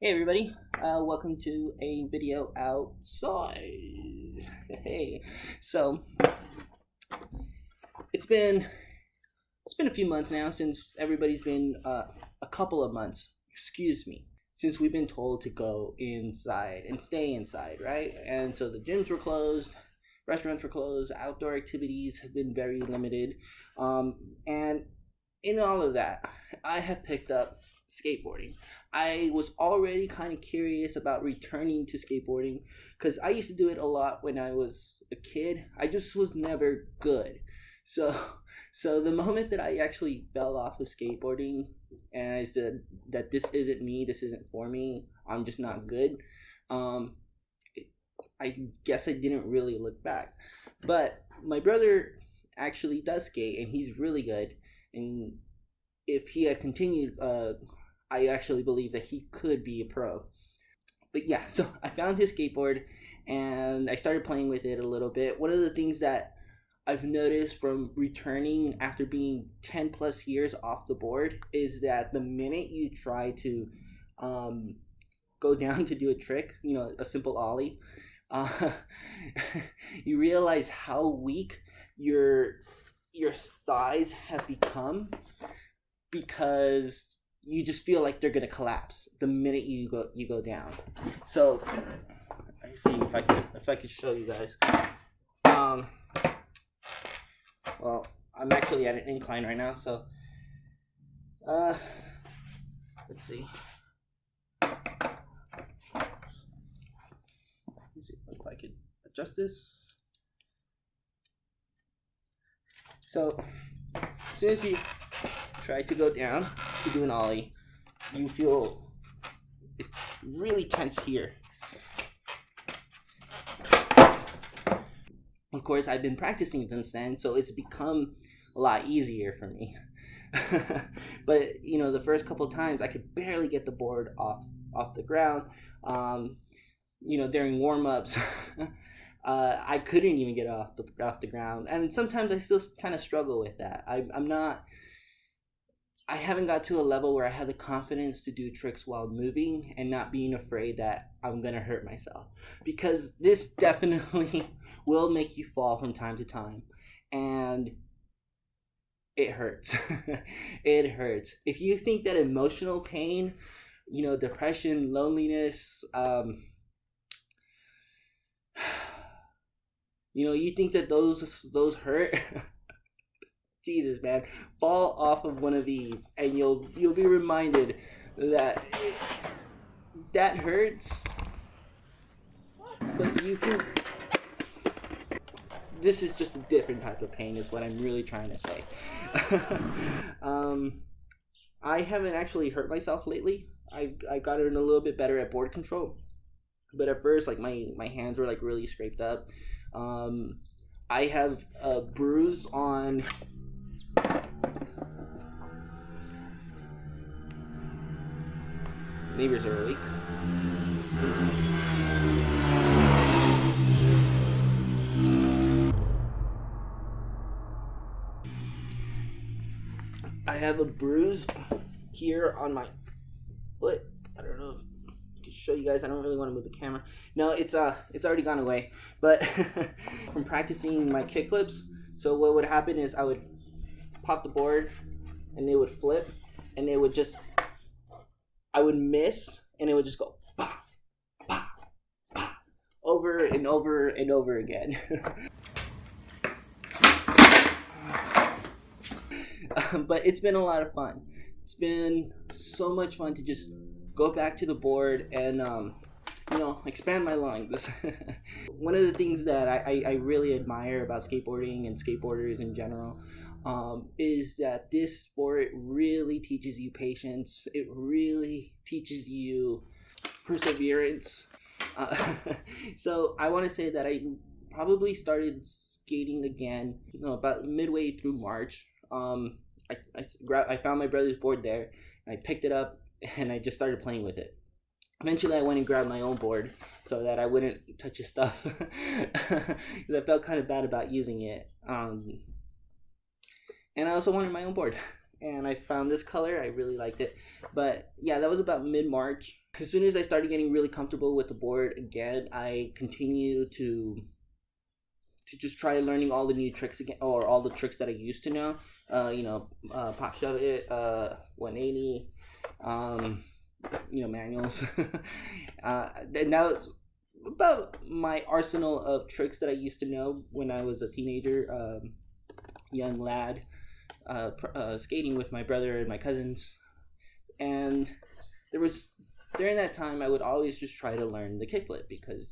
Hey everybody, welcome to a video outside. Hey, so it's been a few months now since everybody's been a couple of months, excuse me, since we've been told to go inside and stay inside, right? And so the gyms were closed, restaurants were closed, outdoor activities have been very limited, and in all of that, I have picked up skateboarding. I was already kind of curious about returning to skateboarding because I used to do it a lot when I was a kid. I just was never good. So, so the moment that I actually fell off of skateboarding and I said that this isn't me, this isn't for me, I'm just not good. Um, I guess I didn't really look back. But my brother actually does skate and he's really good. And if he had continued, I actually believe that he could be a pro. But yeah, so I found his skateboard and I started playing with it a little bit. One of the things that I've noticed from returning after being 10 plus years off the board is that the minute you try to um, go down to do a trick, a simple ollie, uh, you realize how weak your your thighs have become because you just feel like they're gonna collapse the minute you go down. So I see if I could show you guys. Um, well, I'm actually at an incline right now, so uh, let's see. Let's see if I could adjust this. So as soon as you try to go down to do an ollie, you feel it really tense here. Of course, I've been practicing since then, so it's become a lot easier for me. But the first couple times I could barely get the board off the ground. During warm ups, I couldn't even get off the ground, and sometimes I still kind of struggle with that. I'm not. I haven't got to a level where I have the confidence to do tricks while moving and not being afraid that I'm gonna hurt myself, because this definitely will make you fall from time to time, and it hurts. It hurts. If you think that emotional pain, depression, loneliness, you think that those hurt. Jesus, man, fall off of one of these, and you'll be reminded that that hurts, but you can. This is just a different type of pain, is what I'm really trying to say. I haven't actually hurt myself lately. I got in a little bit better at board control, but at first, like my hands were like really scraped up. I have a bruise on. Neighbors are awake. I have a bruise here on my foot. I don't know if I can show you guys. I don't really want to move the camera. No, it's already gone away. But from practicing my kick flips, so what would happen is I would pop the board and it would flip and it would just, I would miss and it would just go bah, bah, bah, over and over and over again. But it's been a lot of fun. It's been so much fun to just go back to the board and expand my lungs. One of the things that I really admire about skateboarding and skateboarders in general is that this sport really teaches you patience. It really teaches you perseverance. So I want to say that I probably started skating again, about midway through March. I found my brother's board there, and I picked it up, and I just started playing with it. Eventually, I went and grabbed my own board so that I wouldn't touch his stuff, because I felt kind of bad about using it. And I also wanted my own board, and I found this color. I really liked it. But yeah, that was about mid-March, As soon as I started getting really comfortable with the board again, I continue to just try learning all the new tricks again, or all the tricks that I used to know. Pop shove it, 180, manuals. And that was about my arsenal of tricks that I used to know when I was a teenager, young lad, skating with my brother and my cousins. And there was during that time I would always just try to learn the kickflip, because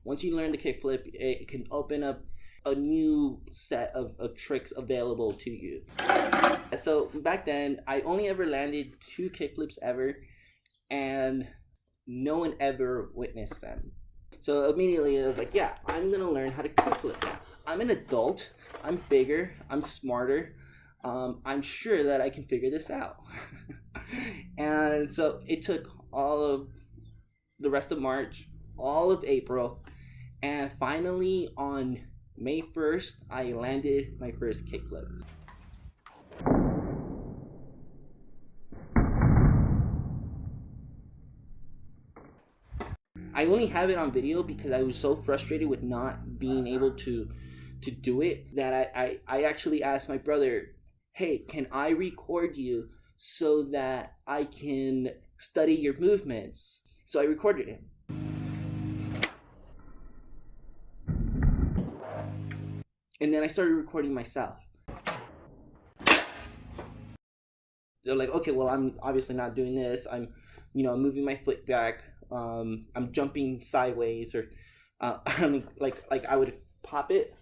once you learn the kickflip, it can open up a new set of tricks available to you. So back then I only ever landed 2 kickflips ever, and no one ever witnessed them. So immediately I was like, yeah, I'm gonna learn how to kickflip now. I'm an adult, I'm bigger, I'm smarter, I'm sure that I can figure this out. And so it took all of the rest of March, all of April, and finally on May 1st, I landed my first kickflip. I only have it on video because I was so frustrated with not being able to do it that I actually asked my brother, hey, can I record you so that I can study your movements? So I recorded him. And then I started recording myself. They're like, okay, well, I'm obviously not doing this. I'm moving my foot back. I'm jumping sideways, or I mean, like I would pop it,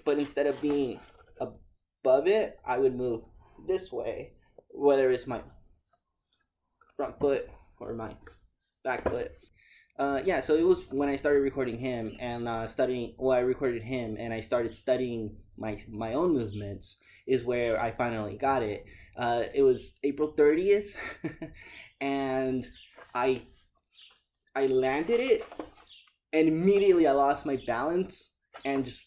but instead of being above it, I would move this way, whether it's my front foot or my back foot. So it was when I started recording him and studying. Well, I recorded him and I started studying my own movements. Is where I finally got it. It was April 30th, and I landed it, and immediately I lost my balance and just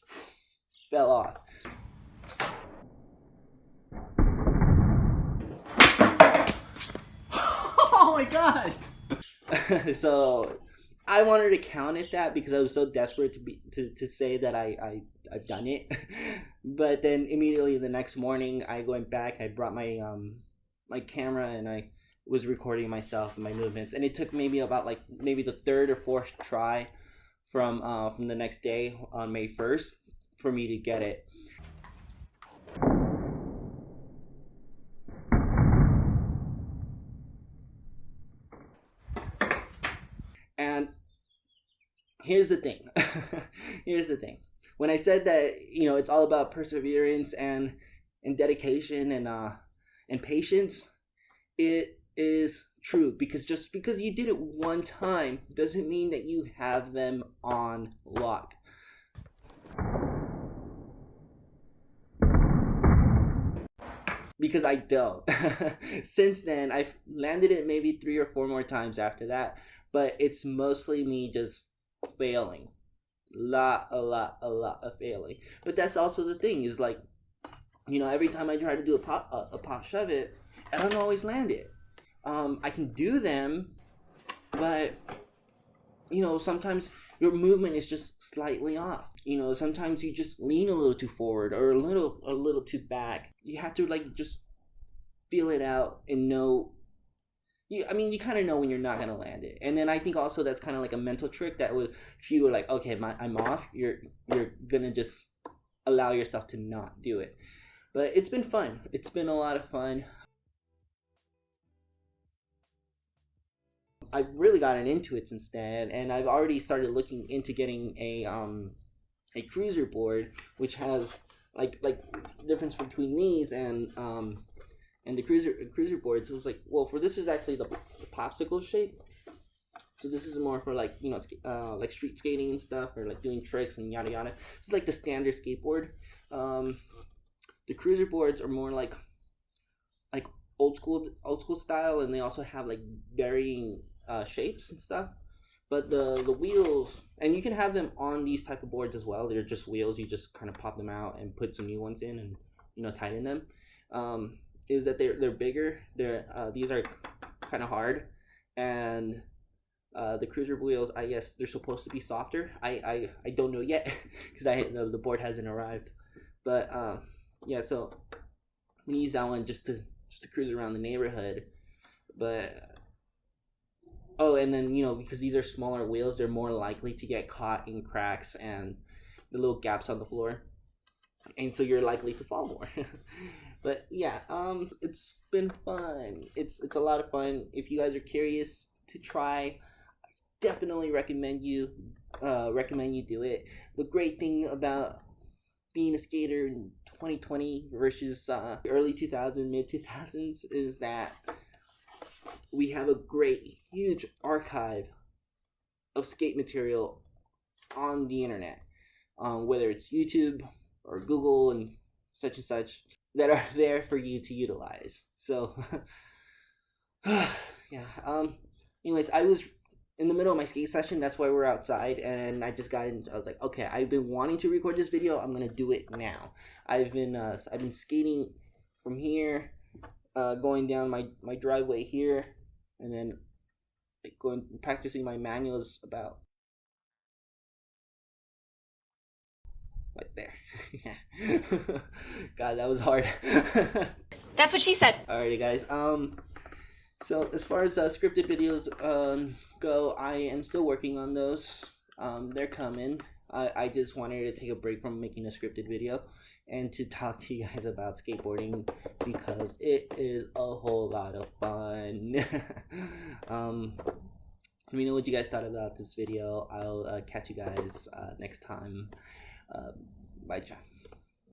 fell off. Oh my god! So I wanted to count at that because I was so desperate to say that I've done it. But then immediately the next morning I went back, I brought my my camera, and I was recording myself and my movements, and it took maybe about maybe the third or fourth try from the next day on May 1st for me to get it. And here's the thing. Here's the thing. When I said that, it's all about perseverance and dedication and patience, it is true, because just because you did it one time doesn't mean that you have them on lock. Because I don't. Since then, I've landed it maybe 3 or 4 more times after that, but it's mostly me just failing. A lot of failing. But that's also the thing, is like, every time I try to do a pop shove it, I don't always land it. I can do them, but sometimes your movement is just slightly off. Sometimes you just lean a little too forward or a little too back. You have to just feel it out and know. You kind of know when you're not gonna land it, and then I think also that's kind of like a mental trick that would, if you were like, okay, I'm off, you're gonna just allow yourself to not do it. But it's been fun. It's been a lot of fun. I've really gotten into it since then, and I've already started looking into getting a cruiser board, which has like difference between these and the cruiser board. So it's like, well, for this is actually the popsicle shape. So this is more for like street skating and stuff, or like doing tricks and yada yada. It's like the standard skateboard. The cruiser boards are more like old school style, and they also have like varying shapes and stuff. But the wheels, and you can have them on these type of boards as well. They're just wheels. You just kind of pop them out and put some new ones in, and tighten them. Is that they're bigger. These are kind of hard, and the cruiser wheels, I guess they're supposed to be softer. I don't know yet because the board hasn't arrived. But yeah, so I'm gonna use that one just to cruise around the neighborhood. But oh, and then because these are smaller wheels, they're more likely to get caught in cracks and the little gaps on the floor, and so you're likely to fall more. But yeah, it's been fun. It's a lot of fun. If you guys are curious to try, definitely recommend you do it. The great thing about being a skater in 2020 versus early 2000s, mid 2000s is that we have a great, huge archive of skate material on the internet, whether it's YouTube or Google and such that are there for you to utilize. So, yeah. Anyways, I was in the middle of my skate session. That's why we're outside, and I just got in. I was like, okay, I've been wanting to record this video. I'm gonna do it now. I've been skating from here, going down my driveway here, and then going practicing my manuals about like there. Yeah. God, that was hard. That's what she said. Alrighty, guys. So as far as scripted videos go, I am still working on those. They're coming. I just wanted to take a break from making a scripted video and to talk to you guys about skateboarding because it is a whole lot of fun. Let me know what you guys thought about this video. I'll catch you guys next time. Bye, John.